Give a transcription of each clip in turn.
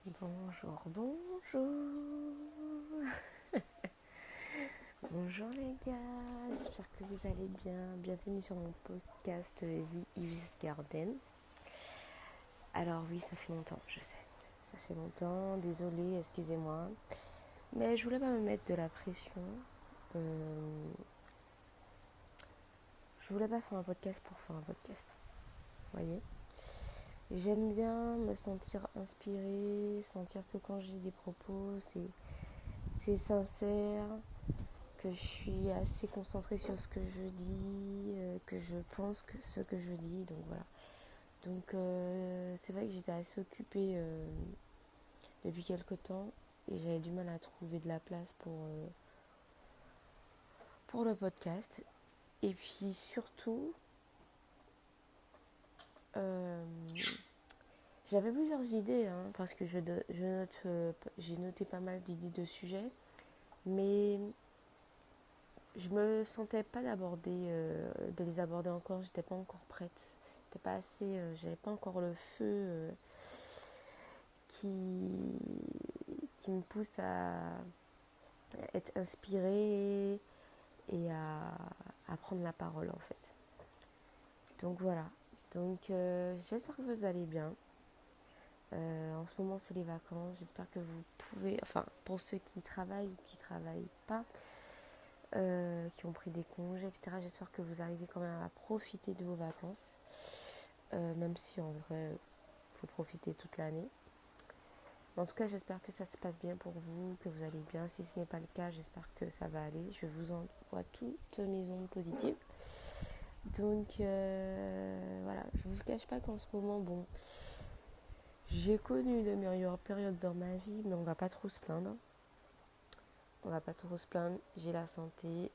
Bonjour, bonjour. Bonjour les gars, j'espère que vous allez bien. Bienvenue sur mon podcast The Eve's Garden. Alors oui, ça fait longtemps, je sais. Ça fait longtemps, désolée, excusez-moi. Mais je voulais pas me mettre de la pression. Je voulais pas faire un podcast pour faire un podcast. Vous voyez, j'aime bien me sentir inspirée, sentir que quand j'ai des propos, c'est sincère, que je suis assez concentrée sur ce que je dis, que je pense que ce que je dis, donc voilà. Donc c'est vrai que j'étais assez occupée depuis quelques temps et j'avais du mal à trouver de la place pour le podcast. Et puis surtout, euh, j'avais plusieurs idées, hein, parce que j'ai noté pas mal d'idées de sujets, mais je me sentais pas de les aborder encore, j'étais pas encore prête. J'étais pas assez, j'avais pas encore le feu qui, qui me pousse à être inspirée et à prendre la parole en fait. Donc voilà. Donc j'espère que vous allez bien. En ce moment c'est les vacances. J'espère que vous pouvez, enfin pour ceux qui travaillent ou qui travaillent pas, qui ont pris des congés, etc. J'espère que vous arrivez quand même à profiter de vos vacances. Même si en vrai, il faut profiter toute l'année. En tout cas, j'espère que ça se passe bien pour vous, que vous allez bien. Si ce n'est pas le cas, j'espère que ça va aller. Je vous envoie toutes mes ondes positives. Donc voilà, je ne vous cache pas qu'en ce moment, bon, j'ai connu de meilleures périodes dans ma vie, mais on va pas trop se plaindre. On va pas trop se plaindre. J'ai la santé,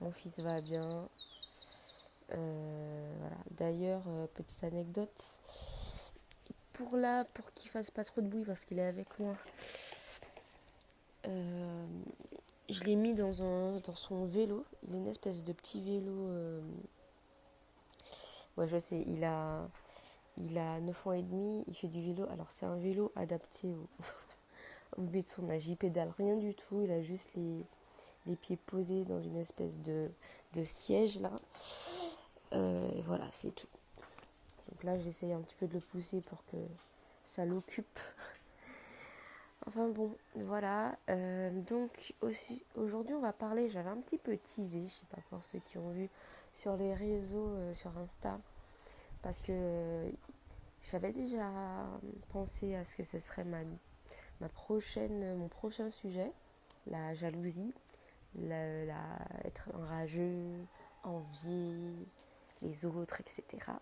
mon fils va bien. Voilà. D'ailleurs, petite anecdote, pour qu'il fasse pas trop de bruit parce qu'il est avec moi. Euh, je l'ai mis dans son vélo. Il a une espèce de petit vélo. Ouais, je sais, il a 9 ans et demi, il fait du vélo. Alors, c'est un vélo adapté au bébé de son âge. Il pédale rien du tout. Il a juste les pieds posés dans une espèce de siège là. Et voilà, c'est tout. Donc là, j'essaye un petit peu de le pousser pour que ça l'occupe. Enfin bon, voilà. Donc aussi, aujourd'hui, on va parler, j'avais un petit peu teasé, je sais pas pour ceux qui ont vu sur les réseaux, sur Insta, parce que j'avais déjà pensé à ce que ce serait mon prochain sujet, la jalousie, être enrageux, envier les autres, etc.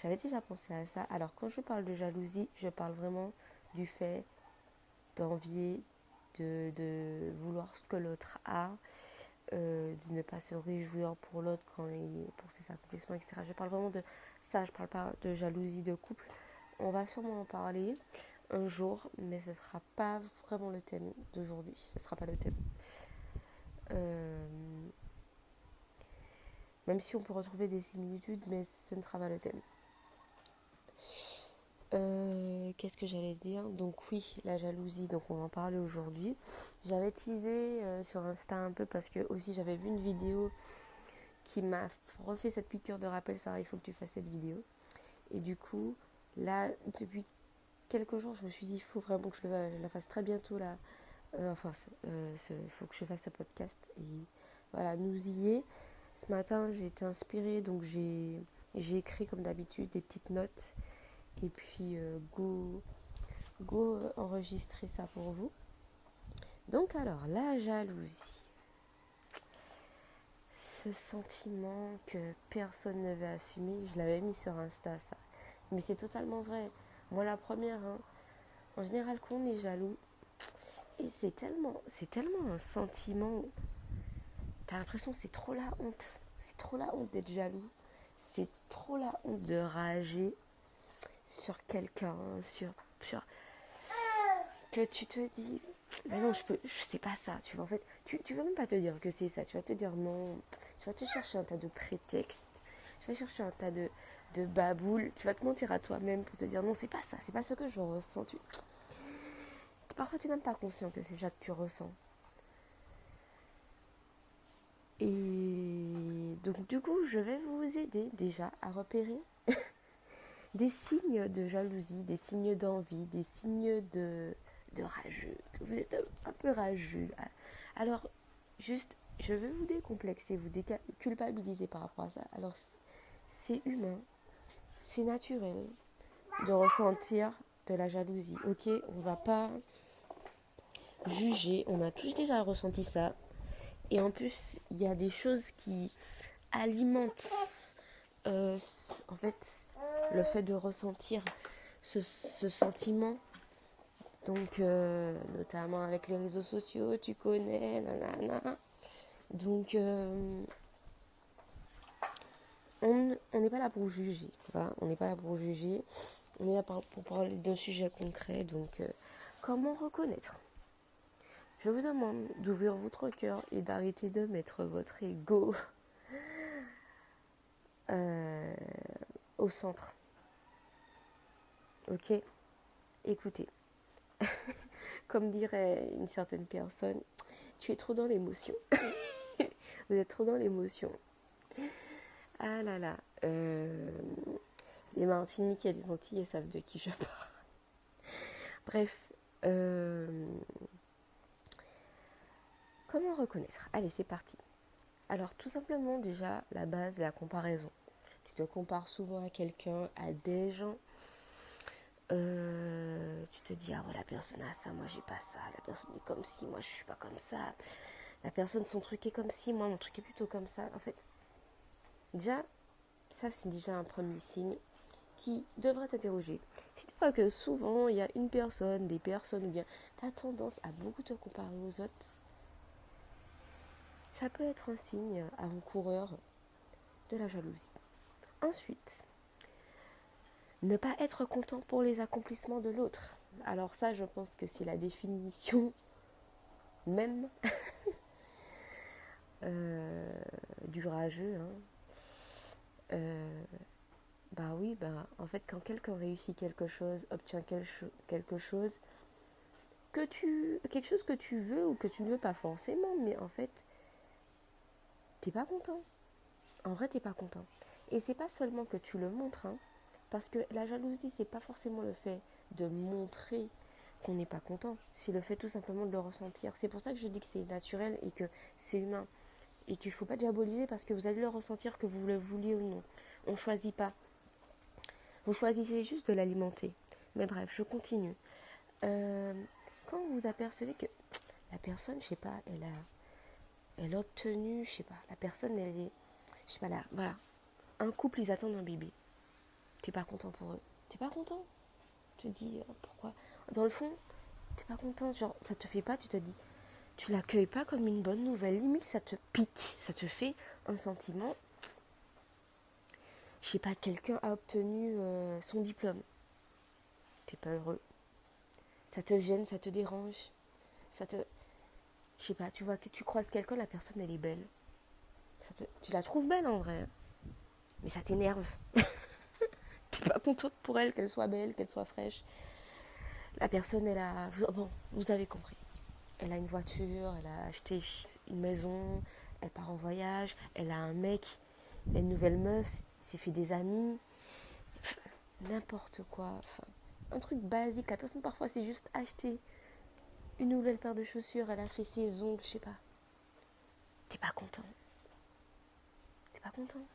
J'avais déjà pensé à ça. Alors quand je parle de jalousie, je parle vraiment du fait d'envier, de vouloir ce que l'autre a, de ne pas se réjouir pour l'autre pour ses accomplissements, etc. Je parle vraiment de ça, je parle pas de jalousie de couple. On va sûrement en parler un jour, mais ce ne sera pas vraiment le thème d'aujourd'hui. Ce ne sera pas le thème. Euh, Même si on peut retrouver des similitudes, mais ce ne sera pas le thème. Qu'est-ce que j'allais dire? Donc oui, la jalousie, donc on va en parler aujourd'hui. J'avais teasé sur Insta un peu parce que aussi j'avais vu une vidéo qui m'a refait cette piqûre de rappel, Sarah, il faut que tu fasses cette vidéo. Et du coup, là, depuis quelques jours, je me suis dit, il faut vraiment que je la fasse très bientôt là. Il faut que je fasse ce podcast. Et voilà, nous y est. Ce matin, j'ai été inspirée, donc j'ai écrit comme d'habitude des petites notes. Et puis, go enregistrer ça pour vous. Donc alors, la jalousie. Ce sentiment que personne ne veut assumer, je l'avais mis sur Insta ça. Mais c'est totalement vrai. Moi la première, hein. En général quand on est jaloux, et c'est tellement un sentiment, t'as l'impression que c'est trop la honte. C'est trop la honte d'être jaloux. C'est trop la honte de rager sur quelqu'un, que tu te dis, mais non, je sais pas ça. Tu vois, en fait, tu vas même pas te dire que c'est ça. Tu vas te dire non. Tu vas te chercher un tas de prétextes. Tu vas chercher un tas de baboule. Tu vas te mentir à toi-même pour te dire non, c'est pas ça, c'est pas ce que je ressens. Parfois, tu n'es même pas conscient que c'est ça que tu ressens. Et donc, du coup, je vais vous aider déjà à repérer des signes de jalousie, des signes d'envie, des signes de rageux. Vous êtes un peu rageux. Alors, juste, je veux vous décomplexer, vous déculpabiliser par rapport à ça. Alors, c'est humain, c'est naturel de ressentir de la jalousie. Ok, on va pas juger, on a tous déjà ressenti ça. Et en plus, il y a des choses qui alimentent en fait le fait de ressentir ce sentiment. Donc, notamment avec les réseaux sociaux, tu connais, nanana. Donc, on n'est pas là pour juger. Voilà, on n'est pas là pour juger. On est là pour parler d'un sujet concret. Donc, comment reconnaître? Je vous demande d'ouvrir votre cœur et d'arrêter de mettre votre ego au centre. Ok? Écoutez, comme dirait une certaine personne, tu es trop dans l'émotion. Vous êtes trop dans l'émotion. Ah là là. Les Martiniquais et les Antillais savent de qui je parle. Bref. Comment reconnaître? Allez, c'est parti. Alors, tout simplement, déjà, la base, la comparaison. Tu te compares souvent à quelqu'un, à des gens. Tu te dis, ah ouais, la personne a ça, moi j'ai pas ça. La personne est comme ci, moi je suis pas comme ça. La personne, son truc est comme ci, moi mon truc est plutôt comme ça. En fait, déjà, ça c'est déjà un premier signe qui devrait t'interroger. Si tu vois que souvent il y a une personne, des personnes, ou bien tu as tendance à beaucoup te comparer aux autres, ça peut être un signe avant-coureur de la jalousie. Ensuite, ne pas être content pour les accomplissements de l'autre. Alors ça, je pense que c'est la définition même du rageux. Hein. Bah oui, bah en fait, quand quelqu'un réussit quelque chose, obtient quelque chose, quelque chose que tu veux ou que tu ne veux pas forcément, mais en fait, t'es pas content. En vrai, t'es pas content. Et c'est pas seulement que tu le montres, hein, parce que la jalousie, c'est pas forcément le fait de montrer qu'on n'est pas content, c'est le fait tout simplement de le ressentir. C'est pour ça que je dis que c'est naturel et que c'est humain. Et qu'il ne faut pas diaboliser parce que vous allez le ressentir que vous le vouliez ou non. On ne choisit pas. Vous choisissez juste de l'alimenter. Mais bref, je continue. Quand vous apercevez que la personne, je sais pas, elle a obtenu, je sais pas, la personne, elle est, je sais pas là, voilà. Un couple, ils attendent un bébé. T'es pas content pour eux. T'es pas content. Tu te dis, pourquoi? Dans le fond, t'es pas content. Genre, ça te fait pas, tu te dis, tu l'accueilles pas comme une bonne nouvelle. Limite, ça te pique. Ça te fait un sentiment. Je sais pas, quelqu'un a obtenu son diplôme. T'es pas heureux. Ça te gêne, ça te dérange. Ça te... Je sais pas, tu vois que tu croises quelqu'un, la personne, elle est belle. Tu la trouves belle en vrai. Mais ça t'énerve. T'es pas contente pour elle, qu'elle soit belle, qu'elle soit fraîche. La personne, elle a... Bon, vous avez compris. Elle a une voiture, elle a acheté une maison, elle part en voyage, elle a un mec, elle a une nouvelle meuf, il s'est fait des amis. N'importe quoi. Enfin, un truc basique. La personne, parfois, c'est juste acheter une nouvelle paire de chaussures, elle a fait ses ongles, je sais pas. T'es pas content. T'es pas content.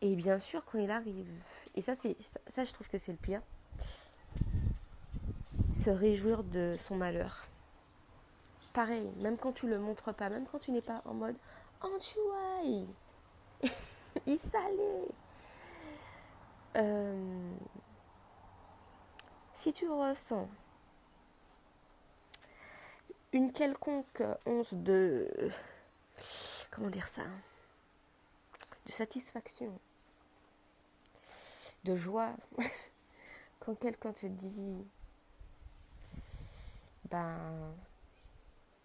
Et bien sûr, quand il arrive, et ça je trouve que c'est le pire, se réjouir de son malheur. Pareil, même quand tu le montres pas, même quand tu n'es pas en mode Anchouaï, il salé. Si tu ressens une quelconque once de, comment dire ça, de satisfaction, de joie, quand quelqu'un te dit, ben,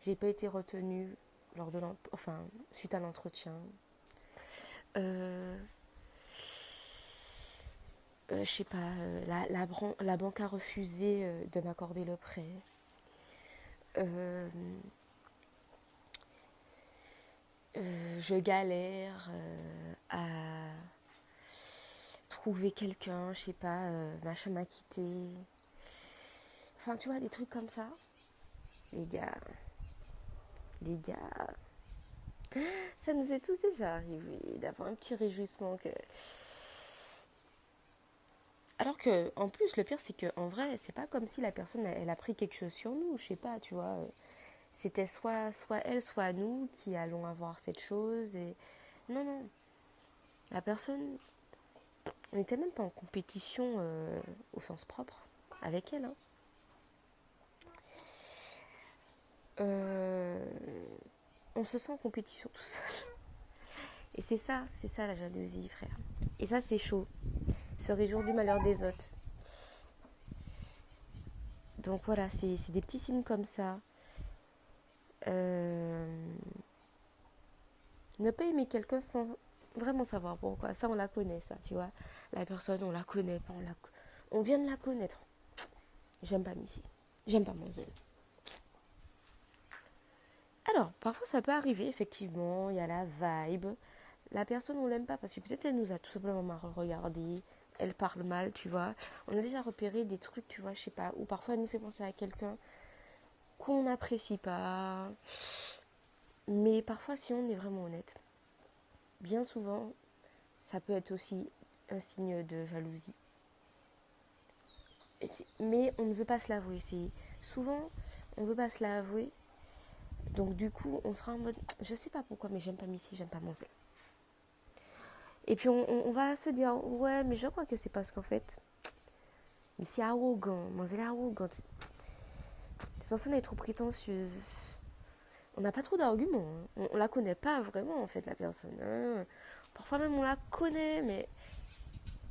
j'ai pas été retenue suite à l'entretien, Euh, je sais pas, la banque a refusé de m'accorder le prêt. Euh, je galère à trouver quelqu'un, je sais pas, machin m'a quitté. Enfin, tu vois, des trucs comme ça. Les gars, les gars, ça nous est tous déjà arrivé d'avoir un petit réjouissement que... Alors que, en plus, le pire, c'est que en vrai, c'est pas comme si la personne, elle a pris quelque chose sur nous, je sais pas, tu vois. C'était soit elle, soit nous qui allons avoir cette chose. Et non, non, la personne, on n'était même pas en compétition au sens propre avec elle. Hein. Euh, on se sent en compétition tout seul. Et c'est ça la jalousie, frère. Et ça, c'est chaud. Se réjouir du malheur des autres. Donc voilà, c'est des petits signes comme ça. Euh, Ne pas aimer quelqu'un sans vraiment savoir pourquoi. Ça, on la connaît, ça, tu vois. La personne, on la connaît pas. On vient de la connaître. J'aime pas Missy. J'aime pas Monzel. Alors, parfois, ça peut arriver, effectivement. Il y a la vibe. La personne, on l'aime pas parce que peut-être elle nous a tout simplement mal regardé. Elle parle mal, tu vois. On a déjà repéré des trucs, tu vois, je sais pas. Ou parfois, elle nous fait penser à quelqu'un qu'on n'apprécie pas. Mais parfois, si on est vraiment honnête, bien souvent, ça peut être aussi un signe de jalousie. Mais on ne veut pas se l'avouer. Souvent, on ne veut pas se l'avouer. Donc du coup, on sera en mode, je sais pas pourquoi, mais j'aime pas Missy, j'aime pas Monzel. Et puis on va se dire, ouais, mais je crois que c'est parce qu'en fait, Missy est arrogant, Monzel est arrogante. Cette personne est trop prétentieuse. On n'a pas trop d'arguments. Hein. On la connaît pas vraiment, en fait, la personne. Hein. Parfois même, on la connaît, mais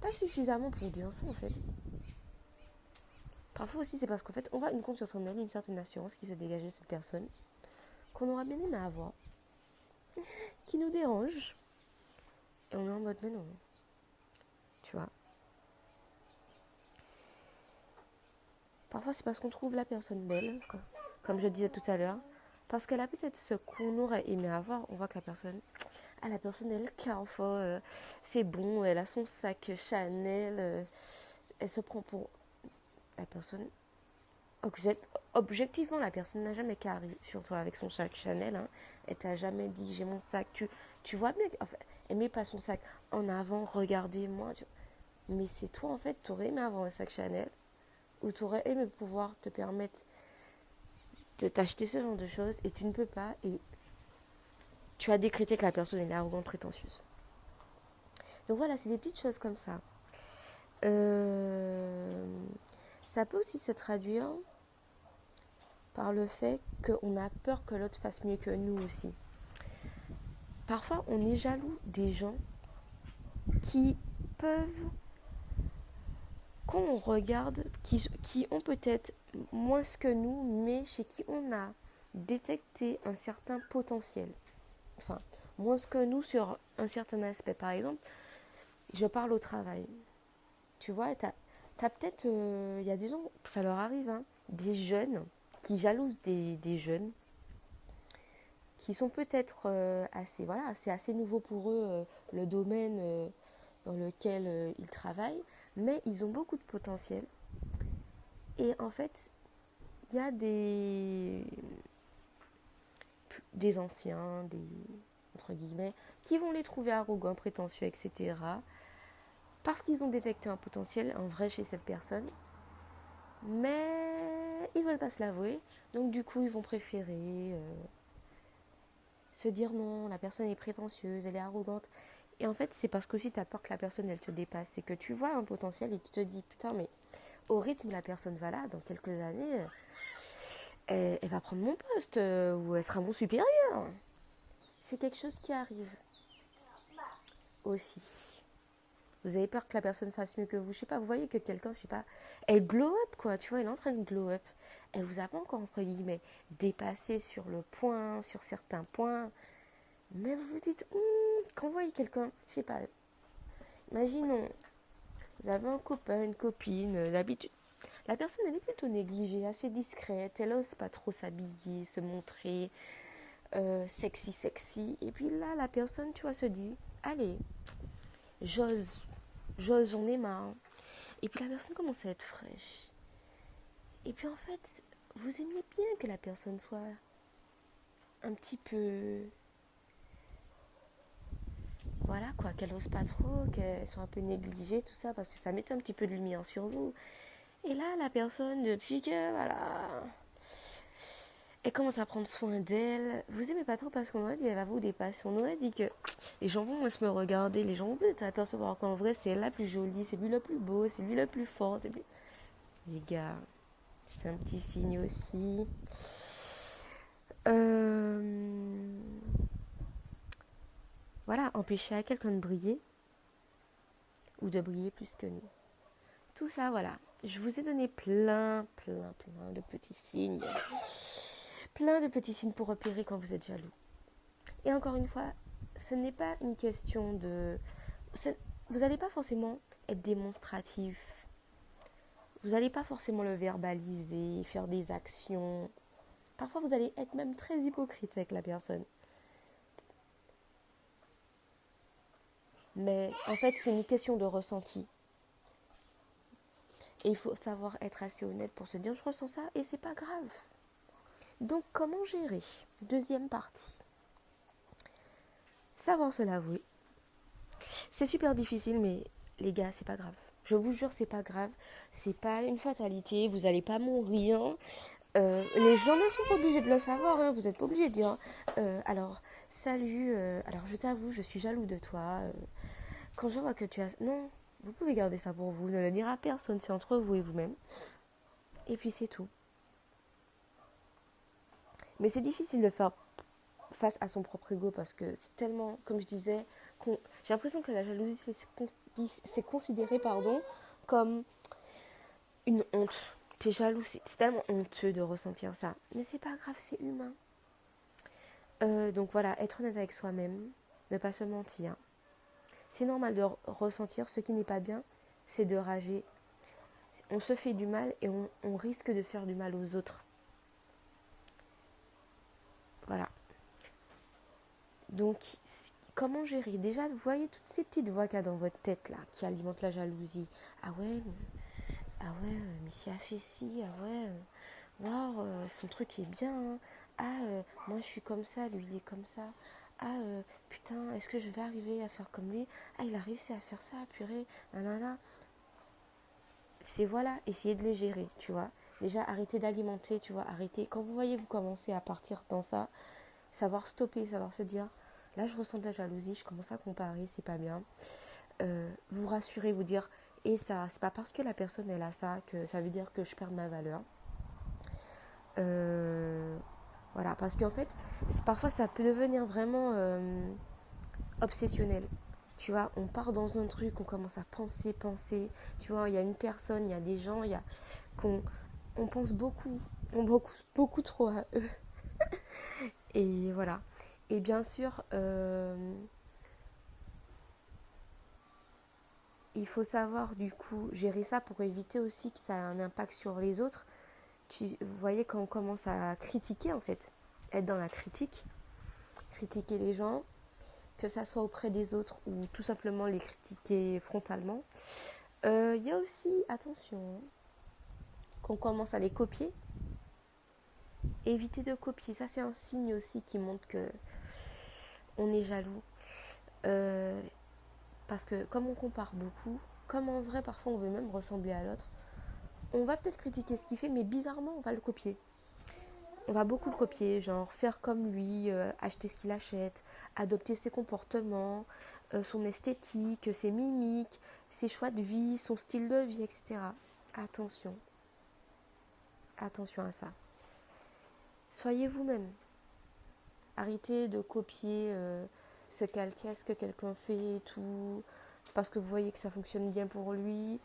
pas suffisamment pour dire ça, en fait. Parfois aussi, c'est parce qu'en fait, on voit une confiance en elle, une certaine assurance qui se dégage de cette personne, qu'on aura bien aimé avoir, qui nous dérange. Et on est en mode, mais non, tu vois. Parfois, c'est parce qu'on trouve la personne belle, quoi. Comme je disais tout à l'heure. Parce qu'elle a peut-être ce qu'on aurait aimé avoir. On voit que la personne, elle kiffe, c'est bon, elle a son sac Chanel, elle se prend pour la personne. Objectivement, la personne n'a jamais carré sur toi avec son sac Chanel. Hein. Elle t'a jamais dit, j'ai mon sac. Tu vois bien qu'elle elle met pas son sac en avant, regardez-moi. Mais c'est toi, en fait, tu aurais aimé avoir un sac Chanel ou tu aurais aimé pouvoir te permettre de t'acheter ce genre de choses et tu ne peux pas et tu as décrété que la personne est arrogante, prétentieuse. Donc voilà, c'est des petites choses comme ça. Euh, Ça peut aussi se traduire par le fait qu'on a peur que l'autre fasse mieux que nous aussi. Parfois, on est jaloux des gens qui peuvent, quand on regarde, qui ont peut-être moins que nous, mais chez qui on a détecté un certain potentiel. Enfin, moins que nous sur un certain aspect. Par exemple, je parle au travail. Tu vois, t'as peut-être... Il y a des gens, ça leur arrive, hein, des jeunes qui jalousent des jeunes qui sont peut-être assez, voilà, c'est assez nouveau pour eux, le domaine dans lequel ils travaillent, mais ils ont beaucoup de potentiel. Et en fait, il y a des anciens, entre guillemets, qui vont les trouver arrogants, prétentieux, etc. Parce qu'ils ont détecté un potentiel, un vrai chez cette personne. Mais ils veulent pas se l'avouer. Donc du coup, ils vont préférer se dire non, la personne est prétentieuse, elle est arrogante. Et en fait, c'est parce que si tu as peur que la personne, elle te dépasse. C'est que tu vois un potentiel et tu te dis, putain, mais au rythme où la personne va là, dans quelques années, elle va prendre mon poste ou elle sera mon supérieur. C'est quelque chose qui arrive aussi. Vous avez peur que la personne fasse mieux que vous. Je sais pas, vous voyez que quelqu'un, je sais pas, elle glow up quoi, tu vois, elle est en train de glow up. Elle vous a pas encore, entre guillemets, dépassé sur le point, sur certains points. Mais vous vous dites, quand vous voyez quelqu'un, je sais pas, imaginons, vous avez un copain, une copine, d'habitude, la personne elle est plutôt négligée, assez discrète, elle ose pas trop s'habiller, se montrer sexy. Et puis là, la personne, tu vois, se dit, allez, j'ose, j'en ai marre. Et puis la personne commence à être fraîche. Et puis en fait, vous aimez bien que la personne soit un petit peu, voilà quoi, qu'elle ose pas trop, qu'elle soit un peu négligée, tout ça, parce que ça met un petit peu de lumière sur vous. Et là, la personne, depuis que, voilà, elle commence à prendre soin d'elle. Vous aimez pas trop parce qu'on aurait dit elle va vous dépasser. On aurait dit que les gens vont se me regarder, les gens vont peut-être apercevoir qu'en vrai c'est elle la plus jolie, c'est lui le plus beau, c'est lui le plus fort. C'est lui... Les gars, c'est un petit signe aussi. Voilà, empêcher à quelqu'un de briller ou de briller plus que nous. Tout ça, voilà. Je vous ai donné plein de petits signes. Plein de petits signes pour repérer quand vous êtes jaloux. Et encore une fois, ce n'est pas une question de... Vous n'allez pas forcément être démonstratif. Vous n'allez pas forcément le verbaliser, faire des actions. Parfois, vous allez être même très hypocrite avec la personne. Mais en fait, c'est une question de ressenti. Et il faut savoir être assez honnête pour se dire, je ressens ça et c'est pas grave. Donc, comment gérer? Deuxième partie. Savoir se l'avouer. C'est super difficile, mais les gars, c'est pas grave. Je vous jure, c'est pas grave. C'est pas une fatalité. Vous allez pas mourir. Les gens ne sont pas obligés de le savoir. Hein. Vous n'êtes pas obligés de dire alors, salut, alors je t'avoue, je suis jaloux de toi. Quand je vois que tu as. Non, vous pouvez garder ça pour vous. Ne le dire à personne. C'est entre vous et vous-même. Et puis c'est tout. Mais c'est difficile de faire face à son propre ego parce que c'est tellement, comme je disais, j'ai l'impression que la jalousie c'est considéré comme une honte. T'es jaloux, c'est tellement honteux de ressentir ça. Mais c'est pas grave, c'est humain. Donc voilà, être honnête avec soi-même, ne pas se mentir. C'est normal de ressentir ce qui n'est pas bien, c'est de rager. On se fait du mal et on risque de faire du mal aux autres. Voilà. Donc, comment gérer? Déjà, vous voyez toutes ces petites voix qu'il y a dans votre tête là, qui alimentent la jalousie. Mais si elle fait ci, waouh, son truc est bien. Hein. Moi je suis comme ça, lui il est comme ça. Putain, est-ce que je vais arriver à faire comme lui? Il a réussi à faire ça, purée, nanana. C'est voilà, essayez de les gérer, tu vois. Déjà, arrêtez d'alimenter, tu vois, arrêtez. Quand vous voyez vous commencez à partir dans ça, savoir stopper, savoir se dire, là je ressens de la jalousie, je commence à comparer, c'est pas bien. Vous rassurer, vous dire, et ça, c'est pas parce que la personne elle a ça que ça veut dire que je perds ma valeur. Voilà, parce qu'en fait, parfois ça peut devenir vraiment obsessionnel. Tu vois, on part dans un truc, on commence à penser. Tu vois, il y a une personne, il y a des gens, on pense beaucoup, beaucoup trop à eux. Et voilà. Et bien sûr, il faut savoir du coup gérer ça pour éviter aussi que ça ait un impact sur les autres. Vous voyez, quand on commence à critiquer en fait, être dans la critique, critiquer les gens, que ça soit auprès des autres ou tout simplement les critiquer frontalement. Il y a aussi, attention, qu'on commence à les copier. Éviter de copier, ça c'est un signe aussi qui montre que on est jaloux. Parce que comme on compare beaucoup, comme en vrai parfois on veut même ressembler à l'autre, on va peut-être critiquer ce qu'il fait, mais bizarrement on va le copier. On va beaucoup le copier, genre faire comme lui, acheter ce qu'il achète, adopter ses comportements, son esthétique, ses mimiques, ses choix de vie, son style de vie, etc. Attention. Attention à ça. Soyez vous-même. Arrêtez de copier ce que quelqu'un fait et tout, parce que vous voyez que ça fonctionne bien pour lui.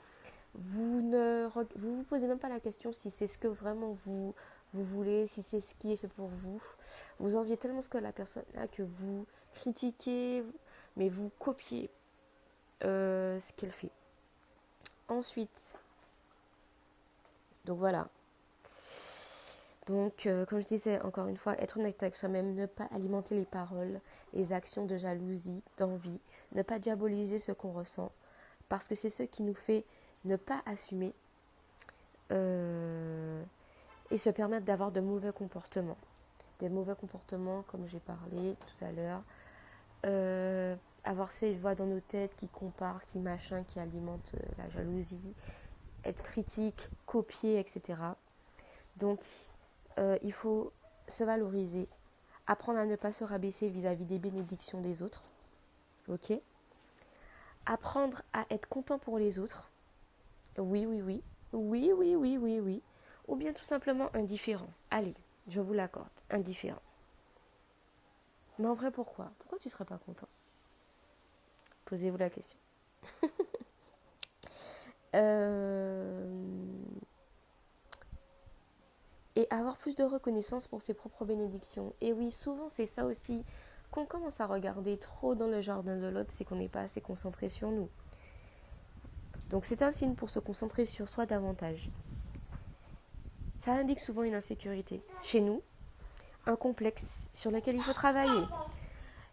Vous posez même pas la question si c'est ce que vraiment vous voulez, si c'est ce qui est fait pour vous. Vous enviez tellement ce que la personne a que vous critiquez, mais vous copiez ce qu'elle fait. Ensuite, donc voilà. Donc, comme je disais, encore une fois, être honnête avec soi-même, ne pas alimenter les paroles, les actions de jalousie, d'envie, ne pas diaboliser ce qu'on ressent, parce que c'est ce qui nous fait ne pas assumer et se permettre d'avoir de mauvais comportements. Des mauvais comportements, comme j'ai parlé tout à l'heure. Avoir ces voix dans nos têtes qui comparent, qui machin, qui alimentent la jalousie, être critique, copier, etc. Donc, il faut se valoriser, apprendre à ne pas se rabaisser vis-à-vis des bénédictions des autres, ok ? Apprendre à être content pour les autres, oui, oui, oui, oui, oui, oui, oui, oui, ou bien tout simplement indifférent. Allez, je vous l'accorde, indifférent. Mais en vrai, pourquoi ? Pourquoi tu ne serais pas content ? Posez-vous la question. Et avoir plus de reconnaissance pour ses propres bénédictions. Et oui, souvent c'est ça aussi, qu'on commence à regarder trop dans le jardin de l'autre, c'est qu'on n'est pas assez concentré sur nous. Donc c'est un signe pour se concentrer sur soi davantage. Ça indique souvent une insécurité. Chez nous, un complexe sur lequel il faut travailler.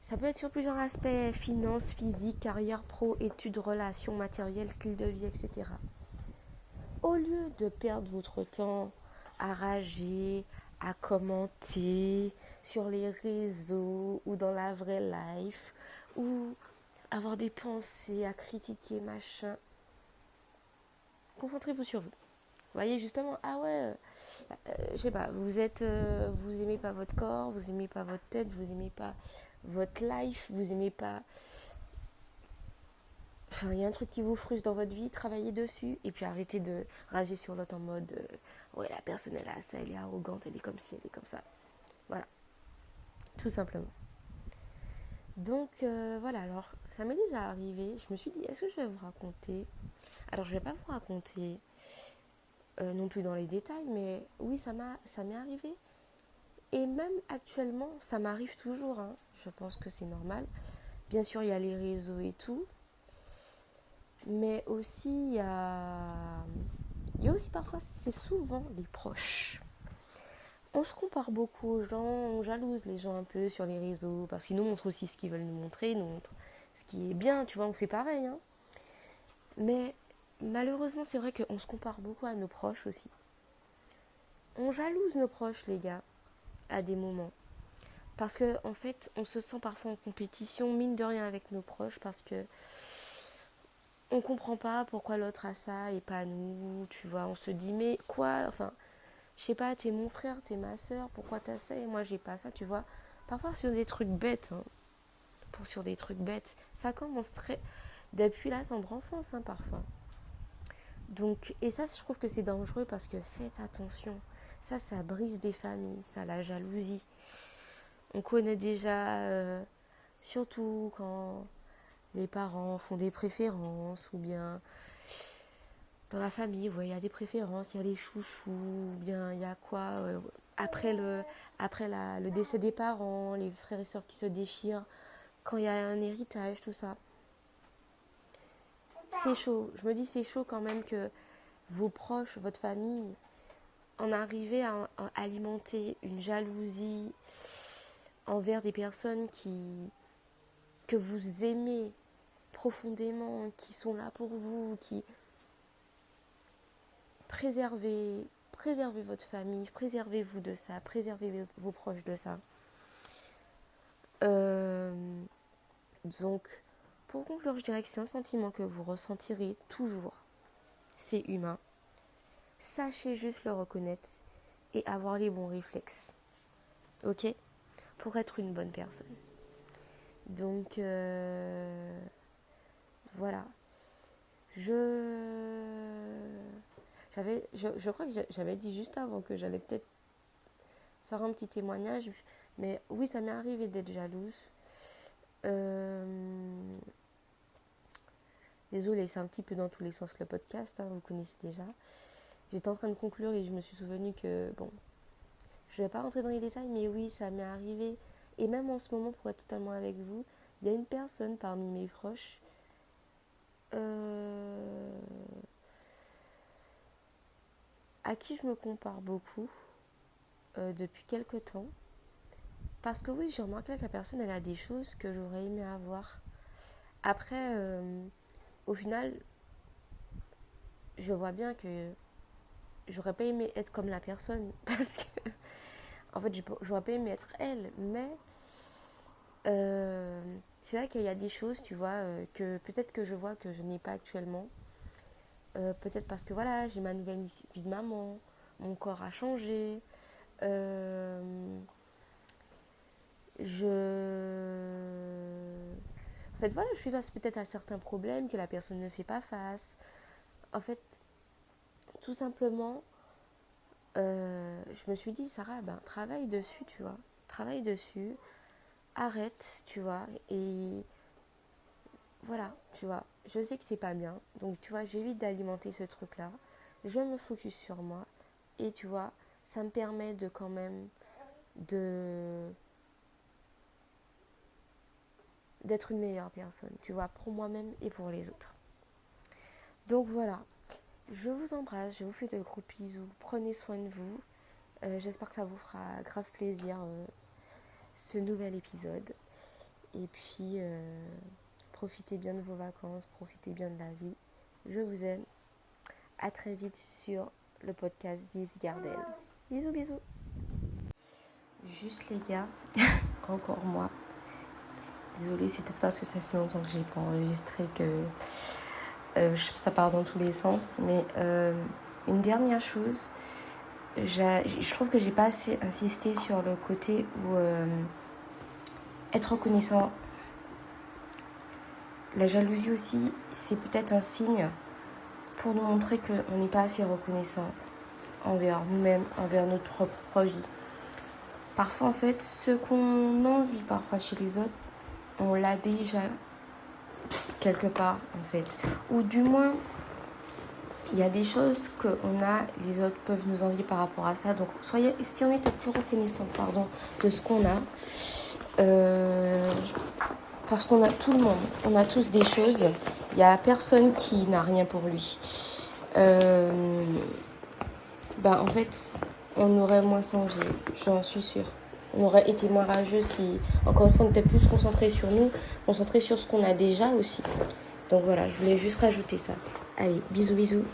Ça peut être sur plusieurs aspects, finances, physique, carrière pro, études, relations, matériel, style de vie, etc. Au lieu de perdre votre temps à rager, à commenter sur les réseaux ou dans la vraie life, ou avoir des pensées à critiquer, machin, concentrez-vous sur vous. Vous voyez justement, ah ouais, je sais pas, vous aimez pas votre corps, vous aimez pas votre tête, vous aimez pas votre life, vous aimez pas... Enfin, il y a un truc qui vous frustre dans votre vie, travaillez dessus, et puis arrêtez de rager sur l'autre en mode, ouais, la personne elle a ça, elle est arrogante, elle est comme ci, elle est comme ça. Voilà, tout simplement. Donc voilà, alors ça m'est déjà arrivé, je me suis dit, est-ce que je vais vous raconter? Alors je vais pas vous raconter non plus dans les détails, mais oui, ça m'est arrivé. Et même actuellement, ça m'arrive toujours, hein. Je pense que c'est normal. Bien sûr, il y a les réseaux et tout, mais aussi il y a aussi parfois, c'est souvent les proches. On se compare beaucoup aux gens, on jalouse les gens un peu sur les réseaux, parce qu'ils nous montrent aussi ce qu'ils veulent nous montrer, ils nous montrent ce qui est bien, tu vois, on fait pareil, hein. Mais malheureusement, c'est vrai qu'on se compare beaucoup à nos proches aussi. On jalouse nos proches, les gars, à des moments. Parce que en fait, on se sent parfois en compétition, mine de rien, avec nos proches, parce que on comprend pas pourquoi l'autre a ça et pas nous, tu vois. On se dit, mais quoi, enfin, je sais pas, t'es mon frère, t'es ma soeur, pourquoi t'as ça et moi j'ai pas ça, tu vois. Parfois sur des trucs bêtes, hein, sur des trucs bêtes, ça commence depuis la tendre enfance, hein, parfois. Donc, et ça, je trouve que c'est dangereux parce que faites attention. Ça brise des familles, ça, la jalousie. On connaît déjà, surtout quand les parents font des préférences ou bien dans la famille, ouais, il y a des préférences, il y a des chouchous, ou bien il y a quoi après le décès des parents, les frères et sœurs qui se déchirent, quand il y a un héritage, tout ça. C'est chaud. Je me dis c'est chaud quand même que vos proches, votre famille, en arrivez à alimenter une jalousie envers des personnes que vous aimez profondément, qui sont là pour vous, qui préservez votre famille, préservez-vous de ça, préservez vos proches de ça. Donc, pour conclure, je dirais que c'est un sentiment que vous ressentirez toujours. C'est humain. Sachez juste le reconnaître et avoir les bons réflexes. Ok ? Pour être une bonne personne. Donc, voilà. Je crois que j'avais dit juste avant que j'allais peut-être faire un petit témoignage. Mais oui, ça m'est arrivé d'être jalouse. Désolée, c'est un petit peu dans tous les sens le podcast, hein, vous connaissez déjà. J'étais en train de conclure et je me suis souvenu que, bon, je ne vais pas rentrer dans les détails, mais oui, ça m'est arrivé. Et même en ce moment, pour être totalement avec vous, Il y a une personne parmi mes proches à qui je me compare beaucoup depuis quelque temps. Parce que oui, j'ai remarqué que la personne, elle a des choses que j'aurais aimé avoir. Après, au final, je vois bien que j'aurais pas aimé être comme la personne. Parce que, en fait, j'aurais pas aimé être elle. Mais c'est vrai qu'il y a des choses, tu vois, que peut-être que je vois que je n'ai pas actuellement. Peut-être parce que voilà, j'ai ma nouvelle vie de maman, mon corps a changé. Je... En fait, voilà, je suis face peut-être à certains problèmes que la personne ne fait pas face. En fait, tout simplement, je me suis dit, Sarah, ben, travaille dessus, tu vois. Travaille dessus, arrête, tu vois. Et voilà, tu vois. Je sais que c'est pas bien. Donc, tu vois, j'évite d'alimenter ce truc-là. Je me focus sur moi. Et tu vois, ça me permet de quand même d'être une meilleure personne, tu vois, pour moi-même et pour les autres. Donc voilà, je vous embrasse, je vous fais de gros bisous, prenez soin de vous. J'espère que ça vous fera grave plaisir ce nouvel épisode. Et puis, profitez bien de vos vacances, profitez bien de la vie. Je vous aime. À très vite sur le podcast Yves Garden. Bisous, bisous. Juste les gars, encore moi. Désolée, c'est peut-être parce que ça fait longtemps que j'ai pas enregistré que ça part dans tous les sens. Mais une dernière chose, je trouve que j'ai pas assez insisté sur le côté où être reconnaissant. La jalousie aussi, c'est peut-être un signe pour nous montrer qu'on n'est pas assez reconnaissant envers nous-mêmes, envers notre propre vie. Parfois, en fait, ce qu'on envie parfois chez les autres, on l'a déjà quelque part, en fait. Ou du moins, il y a des choses qu'on a, les autres peuvent nous envier par rapport à ça. Donc, si on était plus reconnaissant, de ce qu'on a, parce qu'on a tout le monde, on a tous des choses. Il n'y a personne qui n'a rien pour lui. En fait, on aurait moins s'envié, j'en suis sûre. On aurait été moins rageux si, encore une fois, on était plus concentré sur nous, concentré sur ce qu'on a déjà aussi. Donc voilà, je voulais juste rajouter ça. Allez, bisous, bisous.